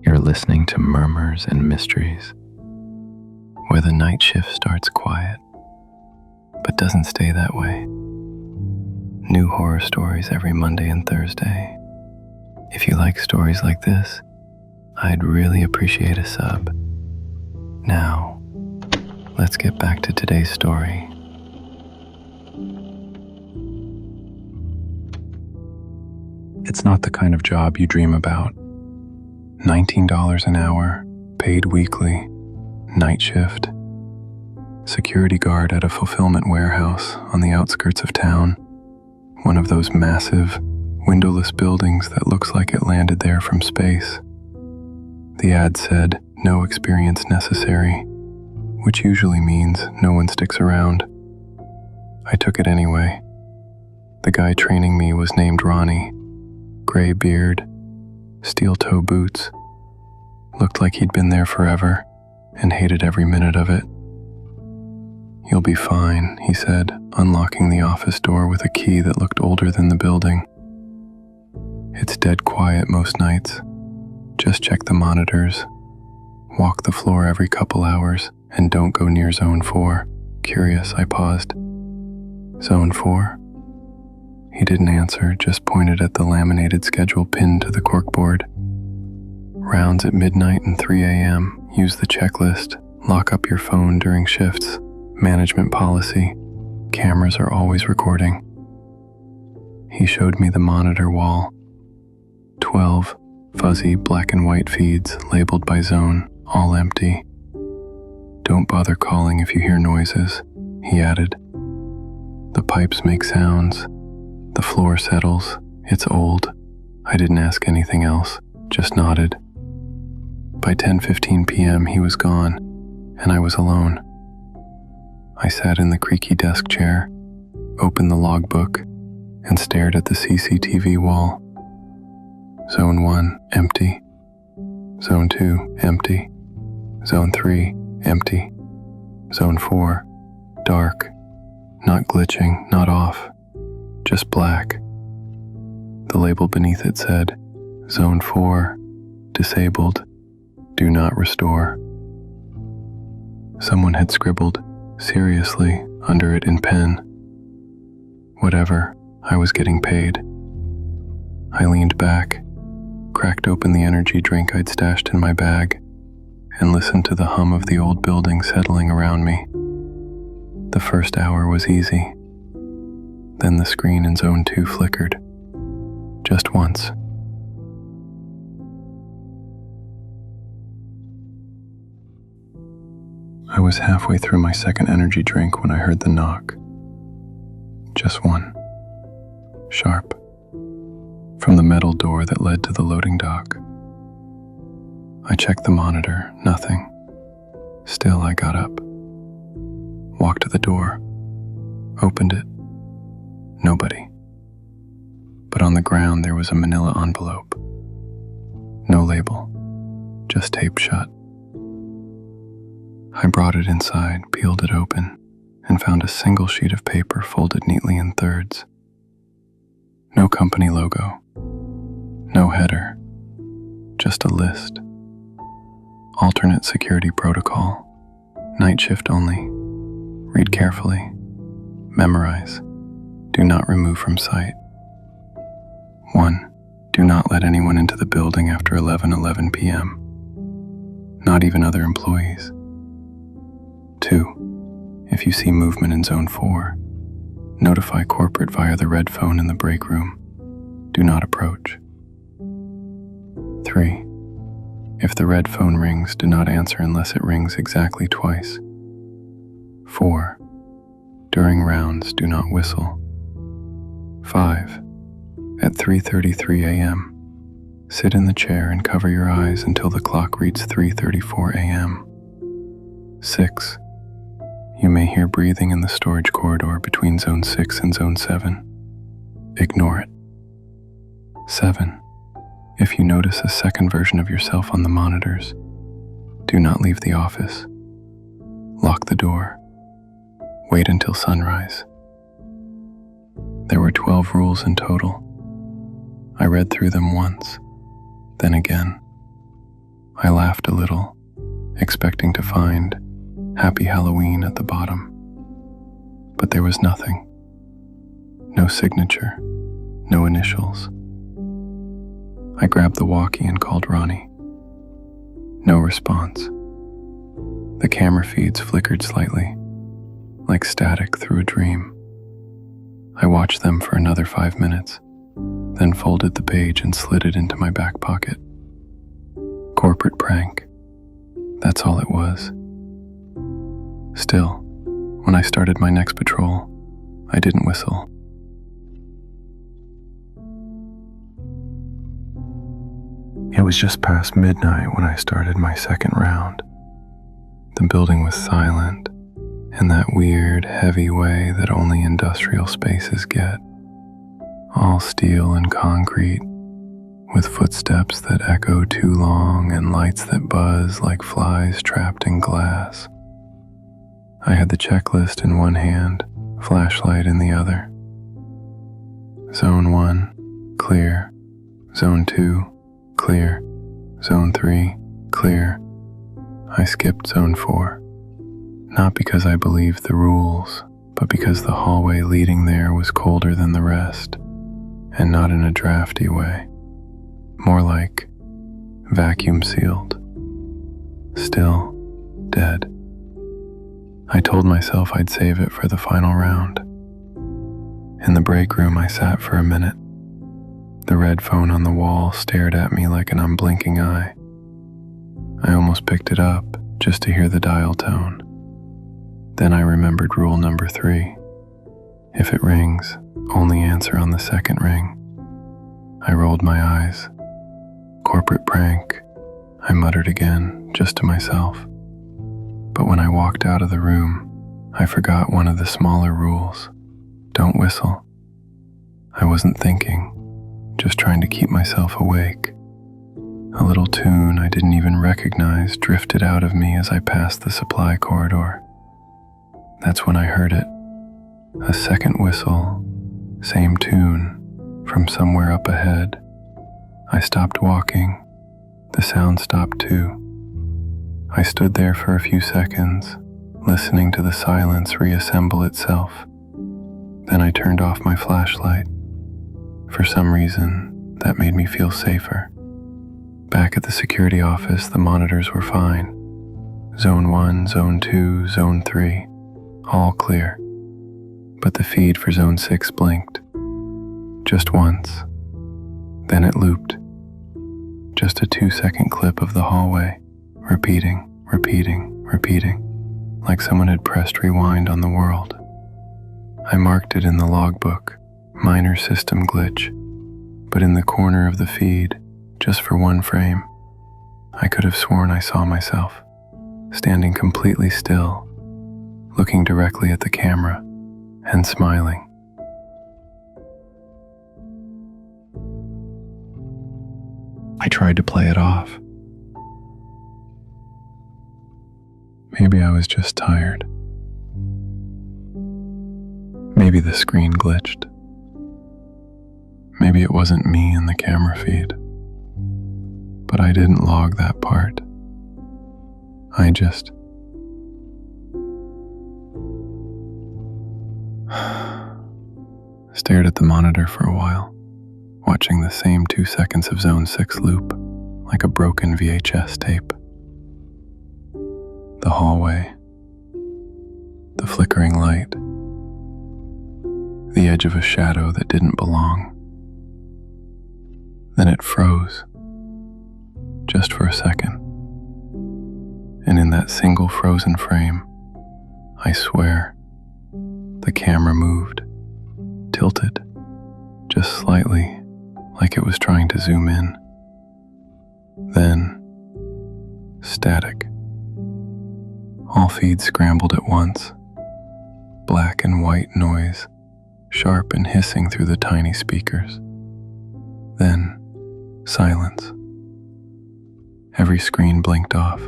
You're listening to Murmurs and Mysteries, where the night shift starts quiet, but doesn't stay that way. New horror stories every Monday and Thursday. If you like stories like this, I'd really appreciate a sub. Now, let's get back to today's story. It's not the kind of job you dream about. $19 an hour, paid weekly, night shift. Security guard at a fulfillment warehouse on the outskirts of town. One of those massive, windowless buildings that looks like it landed there from space. The ad said, "No experience necessary," which usually means no one sticks around. I took it anyway. The guy training me was named Ronnie. Gray beard, steel-toe boots. Looked like he'd been there forever and hated every minute of it. "You'll be fine," he said, unlocking the office door with a key that looked older than the building. "It's dead quiet most nights. Just check the monitors. Walk the floor every couple hours and don't go near Zone 4. Curious, I paused. "Zone 4? He didn't answer, just pointed at the laminated schedule pinned to the corkboard. "Rounds at midnight and 3 a.m. Use the checklist. Lock up your phone during shifts. Management policy. Cameras are always recording." He showed me the monitor wall. 12 fuzzy black and white feeds labeled by zone, all empty. "Don't bother calling if you hear noises," he added. "The pipes make sounds. The floor settles. It's old." I didn't ask anything else, just nodded. By 10:15 p.m. he was gone, and I was alone. I sat in the creaky desk chair, opened the logbook, and stared at the CCTV wall. Zone 1, empty. Zone 2, empty. Zone 3, empty. Zone 4, dark. Not glitching, not off. Just black. The label beneath it said, "Zone 4, disabled, do not restore." Someone had scribbled, seriously, under it in pen. Whatever, I was getting paid. I leaned back, cracked open the energy drink I'd stashed in my bag, and listened to the hum of the old building settling around me. The first hour was easy. Then the screen in Zone 2 flickered. Just once. I was halfway through my second energy drink when I heard the knock. Just one. Sharp. From the metal door that led to the loading dock. I checked the monitor, nothing. Still, I got up. Walked to the door. Opened it. Nobody. But on the ground there was a manila envelope. No label, just taped shut. I brought it inside, peeled it open, and found a single sheet of paper folded neatly in thirds. No company logo. No header. Just a list. Alternate security protocol. Night shift only. Read carefully. Memorize. Do not remove from sight. 1. Do not let anyone into the building after 11:11 p.m. Not even other employees. 2. If you see movement in Zone 4, notify corporate via the red phone in the break room. Do not approach. 3. If the red phone rings, do not answer unless it rings exactly twice. 4. During rounds, do not whistle. 5. At 3:33 a.m., sit in the chair and cover your eyes until the clock reads 3:34 a.m. 6. You may hear breathing in the storage corridor between Zone 6 and Zone 7. Ignore it. 7. If you notice a second version of yourself on the monitors, do not leave the office. Lock the door. Wait until sunrise. There were 12 rules in total. I read through them once, then again. I laughed a little, expecting to find Happy Halloween at the bottom. But there was nothing. No signature, no initials. I grabbed the walkie and called Ronnie. No response. The camera feeds flickered slightly, like static through a dream. I watched them for another 5 minutes, then folded the page and slid it into my back pocket. Corporate prank. That's all it was. Still, when I started my next patrol, I didn't whistle. It was just past midnight when I started my second round. The building was silent, in that weird, heavy way that only industrial spaces get. All steel and concrete, with footsteps that echo too long and lights that buzz like flies trapped in glass. I had the checklist in one hand, flashlight in the other. Zone 1, clear. Zone 2, clear. Zone 3, clear. I skipped Zone 4. Not because I believed the rules, but because the hallway leading there was colder than the rest, and not in a drafty way. More like vacuum sealed. Still dead. I told myself I'd save it for the final round. In the break room, I sat for a minute. The red phone on the wall stared at me like an unblinking eye. I almost picked it up just to hear the dial tone. Then I remembered rule number 3. If it rings, only answer on the second ring. I rolled my eyes. Corporate prank, I muttered again, just to myself. But when I walked out of the room, I forgot one of the smaller rules. Don't whistle. I wasn't thinking, just trying to keep myself awake. A little tune I didn't even recognize drifted out of me as I passed the supply corridor. That's when I heard it. A second whistle, same tune, from somewhere up ahead. I stopped walking. The sound stopped too. I stood there for a few seconds, listening to the silence reassemble itself. Then I turned off my flashlight. For some reason, that made me feel safer. Back at the security office, the monitors were fine. Zone 1, Zone 2, Zone 3, all clear. But the feed for Zone 6 blinked. Just once. Then it looped. Just a 2-second clip of the hallway, repeating, like someone had pressed rewind on the world. I marked it in the logbook, minor system glitch, but in the corner of the feed, just for one frame, I could have sworn I saw myself, standing completely still, looking directly at the camera and smiling. I tried to play it off. Maybe I was just tired. Maybe the screen glitched. Maybe it wasn't me in the camera feed. But I didn't log that part. I just stared at the monitor for a while, watching the same 2 seconds of Zone 6 loop, like a broken VHS tape. The hallway, the flickering light, the edge of a shadow that didn't belong. Then it froze, just for a second. And in that single frozen frame, I swear, the camera moved, tilted, just slightly, like it was trying to zoom in. Then, static. All feeds scrambled at once. Black and white noise, sharp and hissing through the tiny speakers. Then, silence. Every screen blinked off,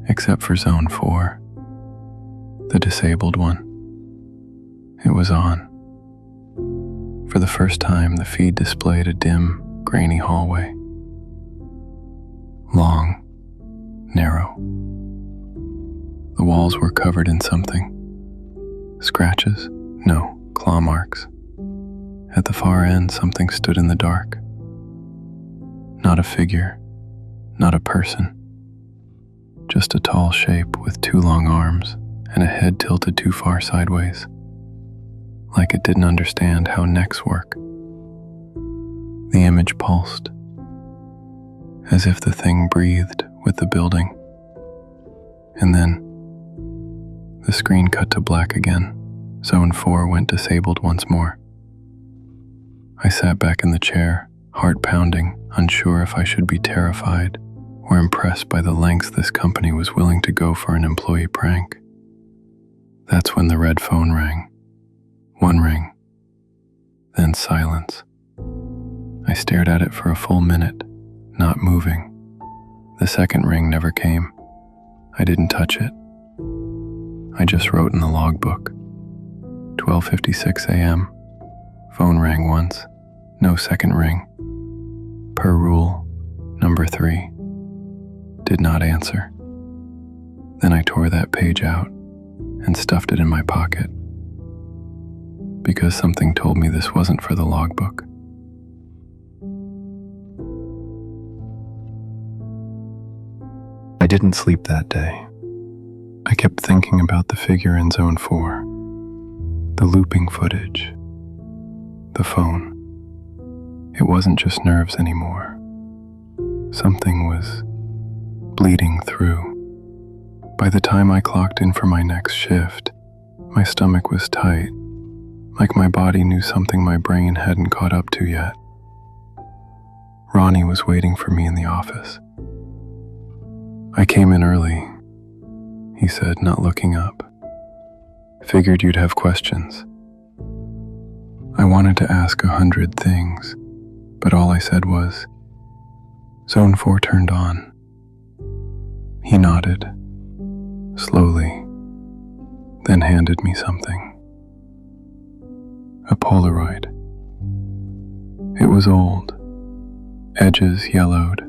except for Zone 4, the disabled one. It was on. For the first time, the feed displayed a dim, grainy hallway. Long The walls were covered in something. Scratches? No, claw marks. At the far end, something stood in the dark. Not a figure, not a person. Just a tall shape with two long arms and a head tilted too far sideways, like it didn't understand how necks work. The image pulsed, as if the thing breathed with the building. And then, the screen cut to black again. Zone 4 went disabled once more. I sat back in the chair, heart pounding, unsure if I should be terrified or impressed by the lengths this company was willing to go for an employee prank. That's when the red phone rang. One ring, then silence. I stared at it for a full minute, not moving. The second ring never came. I didn't touch it. I just wrote in the logbook. 12:56 a.m. Phone rang once, no second ring. Per rule, number 3. Did not answer. Then I tore that page out and stuffed it in my pocket, because something told me this wasn't for the logbook. I didn't sleep that day. I kept thinking about the figure in Zone 4, the looping footage, the phone. It wasn't just nerves anymore. Something was bleeding through. By the time I clocked in for my next shift, my stomach was tight, like my body knew something my brain hadn't caught up to yet. Ronnie was waiting for me in the office. I came in early, he said, not looking up. Figured you'd have questions. I wanted to ask 100 things, but all I said was, Zone 4 turned on. He nodded, slowly, then handed me something. A Polaroid. It was old, edges yellowed,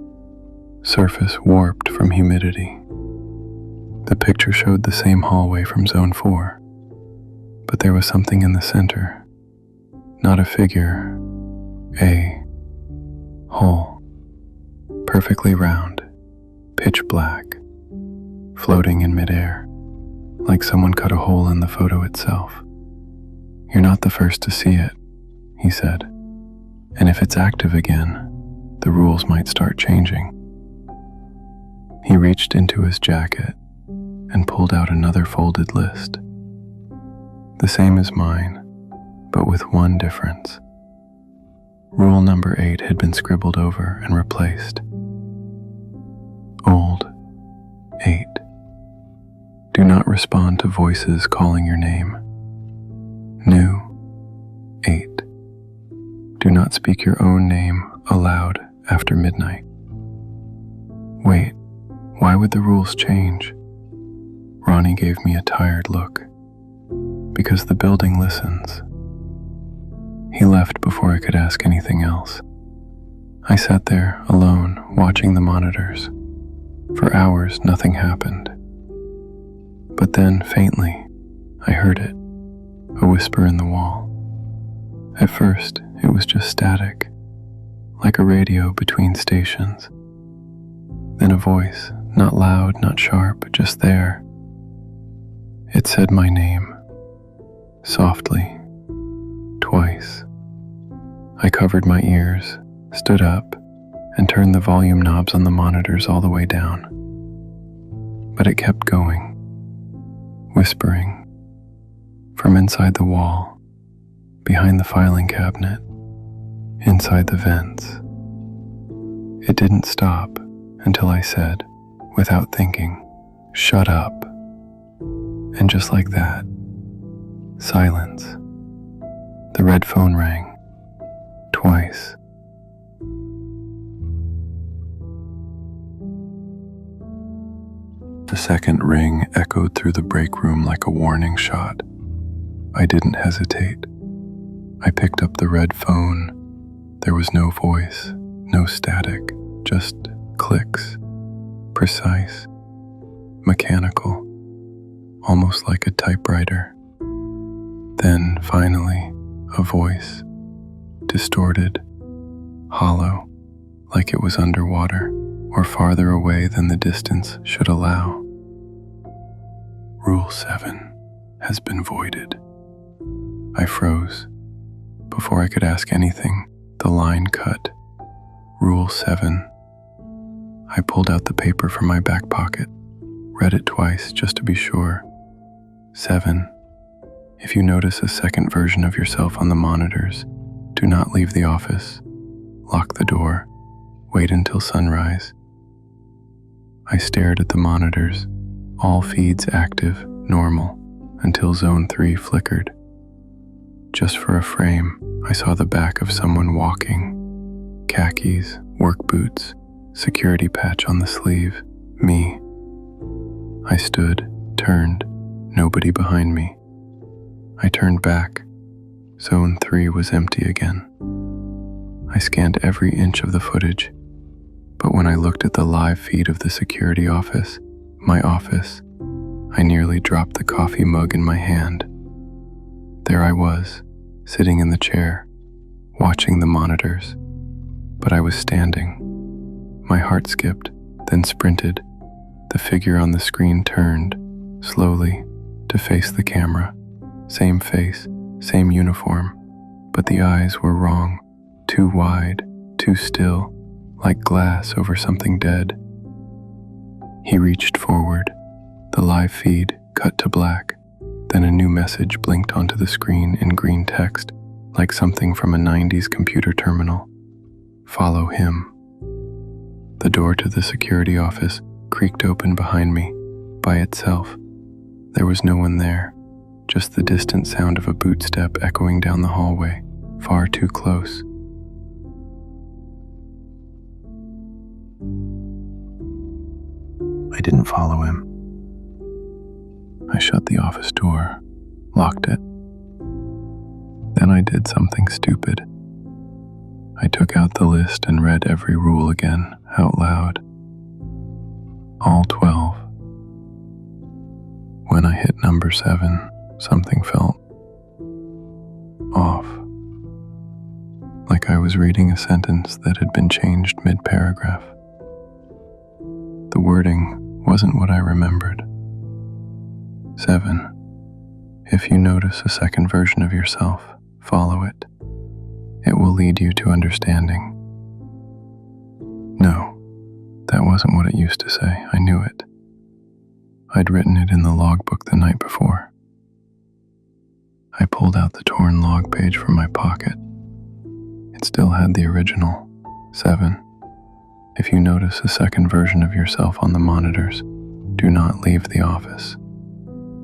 surface warped from humidity. The picture showed the same hallway from Zone 4, but there was something in the center. Not a figure, a hole, perfectly round, pitch black, floating in midair, like someone cut a hole in the photo itself. You're not the first to see it, he said, and if it's active again, the rules might start changing. He reached into his jacket and pulled out another folded list. The same as mine, but with one difference. Rule number 8 had been scribbled over and replaced. Old 8. Do not respond to voices calling your name. New 8. Do not speak your own name aloud after midnight. Wait, why would the rules change? Ronnie gave me a tired look. Because the building listens. He left before I could ask anything else. I sat there alone, watching the monitors. For hours, nothing happened. But then, faintly, I heard it, a whisper in the wall. At first, it was just static, like a radio between stations. Then a voice, not loud, not sharp, just there. It said my name, softly, twice. I covered my ears, stood up, and turned the volume knobs on the monitors all the way down. But it kept going, whispering, from inside the wall, behind the filing cabinet, inside the vents. It didn't stop until I said, without thinking, shut up. And just like that, silence. The red phone rang, twice. The second ring echoed through the break room like a warning shot. I didn't hesitate. I picked up the red phone. There was no voice, no static, just clicks, precise, mechanical, almost like a typewriter. Then, finally, a voice, distorted, hollow, like it was underwater or farther away than the distance should allow. Rule 7 has been voided. I froze. Before I could ask anything, the line cut. Rule 7. I pulled out the paper from my back pocket, read it twice just to be sure. 7. If you notice a second version of yourself on the monitors, do not leave the office. Lock the door. Wait until sunrise. I stared at the monitors, all feeds active, normal, until Zone 3 flickered. Just for a frame, I saw the back of someone walking. Khakis, work boots, security patch on the sleeve. Me. I stood, turned, nobody behind me. I turned back. Zone 3 was empty again. I scanned every inch of the footage, but when I looked at the live feed of the security office, my office, I nearly dropped the coffee mug in my hand. There I was, sitting in the chair, watching the monitors, but I was standing. My heart skipped, then sprinted. The figure on the screen turned, slowly, to face the camera. Same face, same uniform, but the eyes were wrong, too wide, too still, like glass over something dead. He reached forward. The live feed cut to black. Then a new message blinked onto the screen in green text, like something from a 90s computer terminal. Follow him. The door to the security office creaked open behind me, by itself. There was no one there, just the distant sound of a boot step echoing down the hallway, far too close. I didn't follow him. I shut the office door, locked it. Then I did something stupid. I took out the list and read every rule again, out loud. All 12. When I hit number 7, something felt off. Like I was reading a sentence that had been changed mid-paragraph. The wording wasn't what I remembered. 7. If you notice a second version of yourself, follow it. It will lead you to understanding. No, that wasn't what it used to say. I knew it. I'd written it in the logbook the night before. I pulled out the torn log page from my pocket. It still had the original. 7. If you notice a second version of yourself on the monitors, do not leave the office.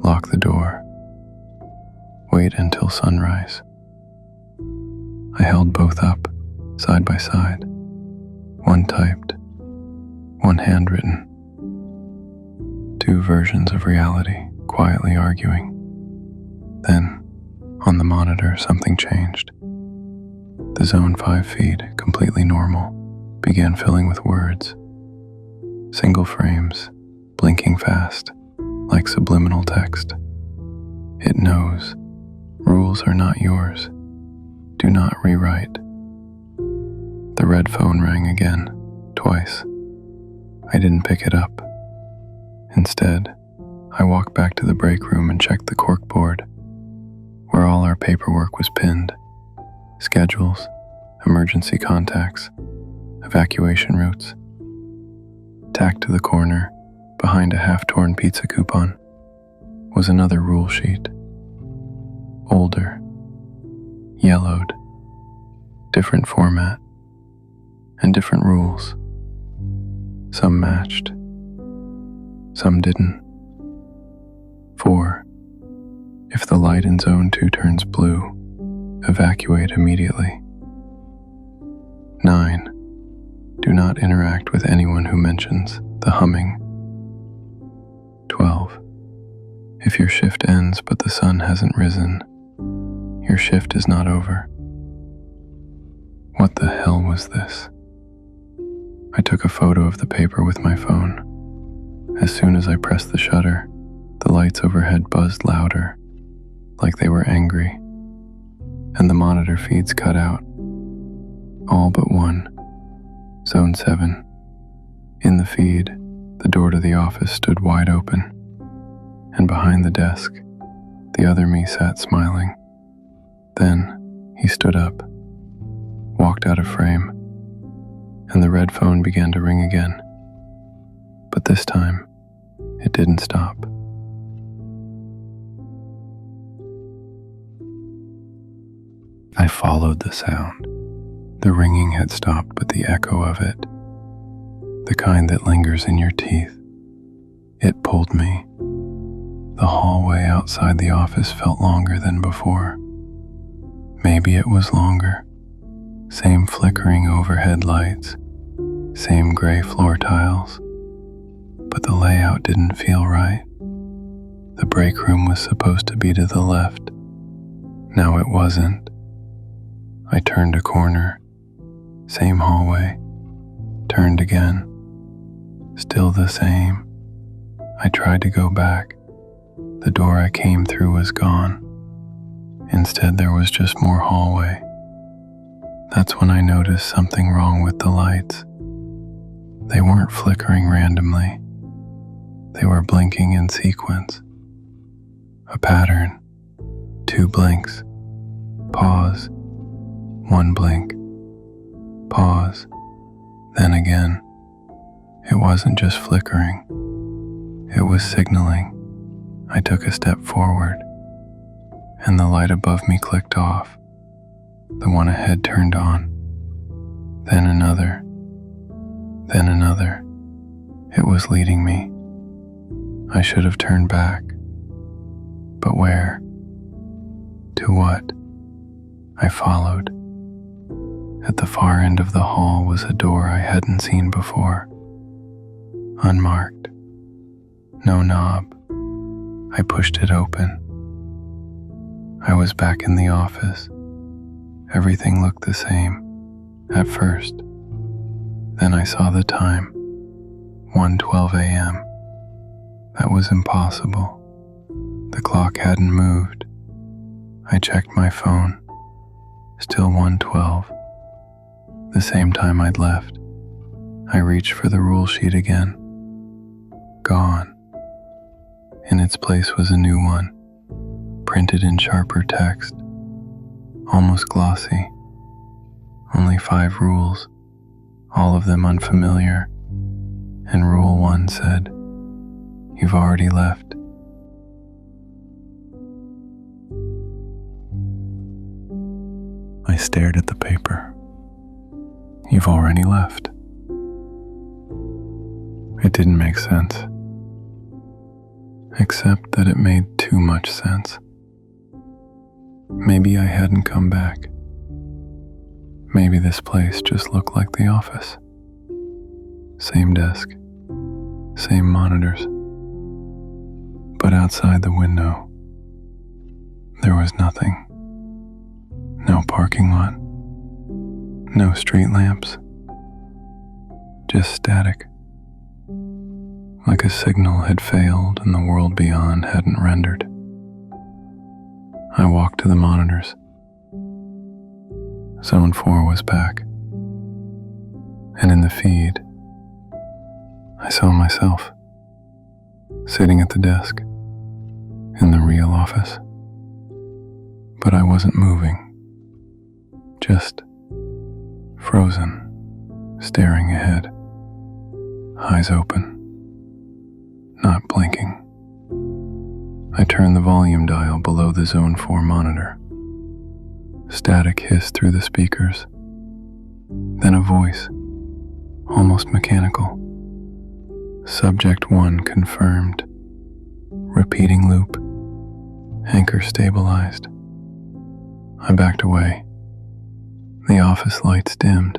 Lock the door. Wait until sunrise. I held both up, side by side. One typed, one handwritten. Two versions of reality, quietly arguing. Then, on the monitor, something changed. The Zone 5 feed, completely normal, began filling with words. Single frames, blinking fast, like subliminal text. It knows. Rules are not yours. Do not rewrite. The red phone rang again, twice. I didn't pick it up. Instead, I walked back to the break room and checked the corkboard, where all our paperwork was pinned. Schedules, emergency contacts, evacuation routes. Tacked to the corner, behind a half-torn pizza coupon, was another rule sheet. Older, yellowed, different format, and different rules. Some matched, some didn't. 4. If the light in Zone 2 turns blue, evacuate immediately. 9. Do not interact with anyone who mentions the humming. 12. If your shift ends but the sun hasn't risen, your shift is not over. What the hell was this? I took a photo of the paper with my phone. As soon as I pressed the shutter, the lights overhead buzzed louder, like they were angry, and the monitor feeds cut out. All but one, Zone 7. In the feed, the door to the office stood wide open, and behind the desk, the other me sat smiling. Then he stood up, walked out of frame, and the red phone began to ring again. But this time, it didn't stop. I followed the sound. The ringing had stopped, but the echo of it, the kind that lingers in your teeth, it pulled me. The hallway outside the office felt longer than before. Maybe it was longer. Same flickering overhead lights, same gray floor tiles, but the layout didn't feel right. The break room was supposed to be to the left. Now it wasn't. I turned a corner, same hallway, turned again, still the same. I tried to go back. The door I came through was gone. Instead, there was just more hallway. That's when I noticed something wrong with the lights. They weren't flickering randomly. They were blinking in sequence. A pattern. 2 blinks. Pause. 1 blink. Pause. Then again. It wasn't just flickering. It was signaling. I took a step forward, and the light above me clicked off. The one ahead turned on. Then another. Then another. It was leading me. I should have turned back. But where? To what? I followed. At the far end of the hall was a door I hadn't seen before. Unmarked. No knob. I pushed it open. I was back in the office. Everything looked the same, at first. Then I saw the time, 1:12 a.m. That was impossible. The clock hadn't moved. I checked my phone. Still 1:12. The same time I'd left. I reached for the rule sheet again. Gone. In its place was a new one, printed in sharper text, almost glossy. Only 5 rules, all of them unfamiliar, and Rule 1 said, "You've already left." I stared at the paper. "You've already left." It didn't make sense. Except that it made too much sense. Maybe I hadn't come back. Maybe this place just looked like the office. Same desk, same monitors. But outside the window, there was nothing. No parking lot, no street lamps, just static. Like a signal had failed and the world beyond hadn't rendered. I walked to the monitors. Zone 4 was back. And in the feed, I saw myself, sitting at the desk, in the real office. But I wasn't moving, just frozen, staring ahead, eyes open. Not blinking. I turned the volume dial below the Zone 4 monitor. Static hissed through the speakers. Then a voice, almost mechanical. Subject 1 confirmed. Repeating loop. Anchor stabilized. I backed away. The office lights dimmed,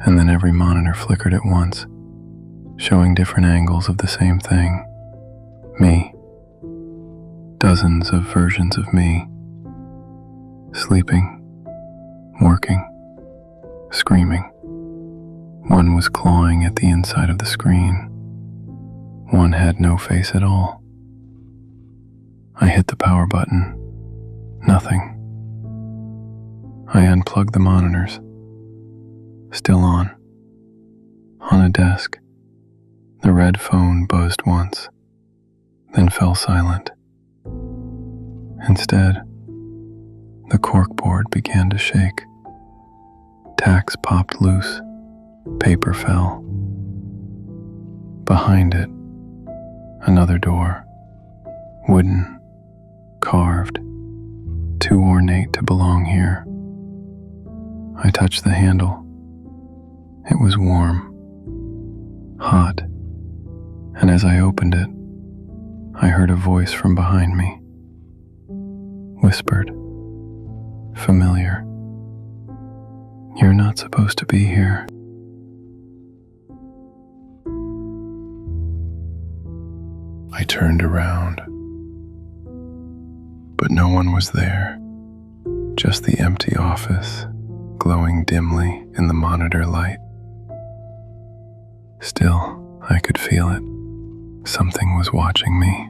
and then every monitor flickered at once, showing different angles of the same thing. Me. Dozens of versions of me. Sleeping. Working. Screaming. One was clawing at the inside of the screen. One had no face at all. I hit the power button. Nothing. I unplugged the monitors. Still on. On a desk, the red phone buzzed once, then fell silent. Instead, the corkboard began to shake. Tacks popped loose. Paper fell. Behind it, another door, wooden, carved, too ornate to belong here. I touched the handle. It was warm, hot, and as I opened it, I heard a voice from behind me. Whispered, familiar. You're not supposed to be here. I turned around, but no one was there, just the empty office, glowing dimly in the monitor light. Still, I could feel it. Something was watching me.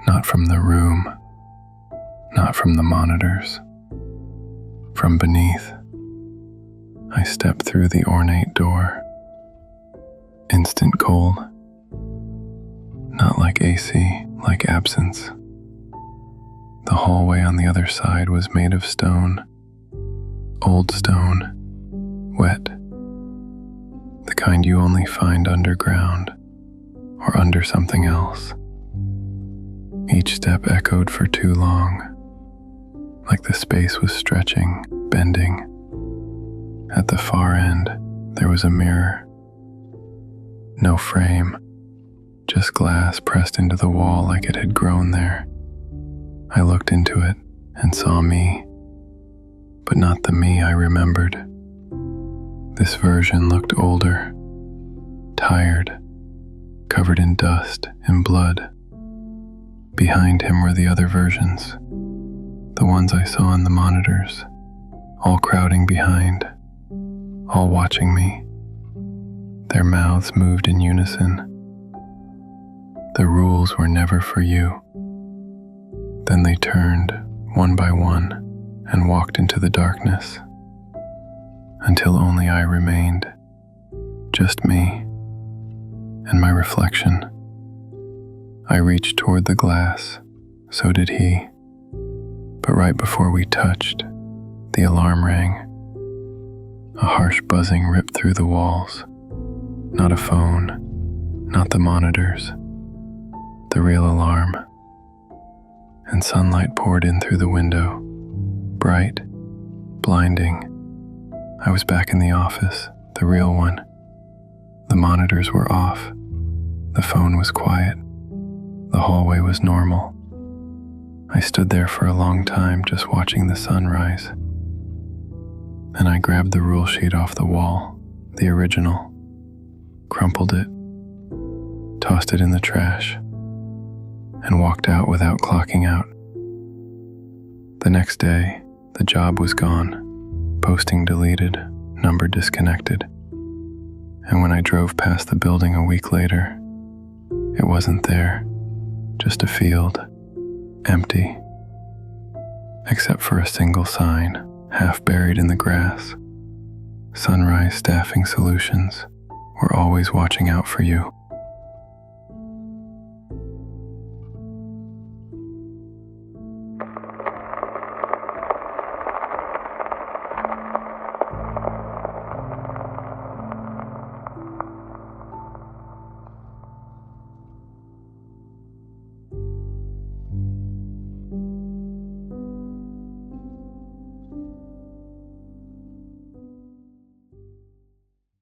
Not from the room, not from the monitors. From beneath, I stepped through the ornate door. Instant cold. Not like AC, like absence. The hallway on the other side was made of stone. Old stone. Wet. The kind you only find underground or under something else. Each step echoed for too long, like the space was stretching, bending. At the far end, there was a mirror. No frame, just glass pressed into the wall like it had grown there. I looked into it and saw me, but not the me I remembered. This version looked older, tired, covered in dust and blood. Behind him were the other versions, the ones I saw on the monitors, all crowding behind, all watching me. Their mouths moved in unison. The rules were never for you. Then they turned, one by one, and walked into the darkness, until only I remained, just me, and my reflection. I reached toward the glass, so did he, but right before we touched, the alarm rang. A harsh buzzing ripped through the walls. Not a phone, not the monitors, the real alarm. And sunlight poured in through the window, bright, blinding. I was back in the office, the real one. The monitors were off. The phone was quiet. The hallway was normal. I stood there for a long time just watching the sun rise. Then I grabbed the rule sheet off the wall, the original, crumpled it, tossed it in the trash, and walked out without clocking out. The next day, the job was gone, posting deleted, number disconnected. And when I drove past the building a week later, it wasn't there, just a field, empty, except for a single sign, half buried in the grass. Sunrise Staffing Solutions. We're always watching out for you.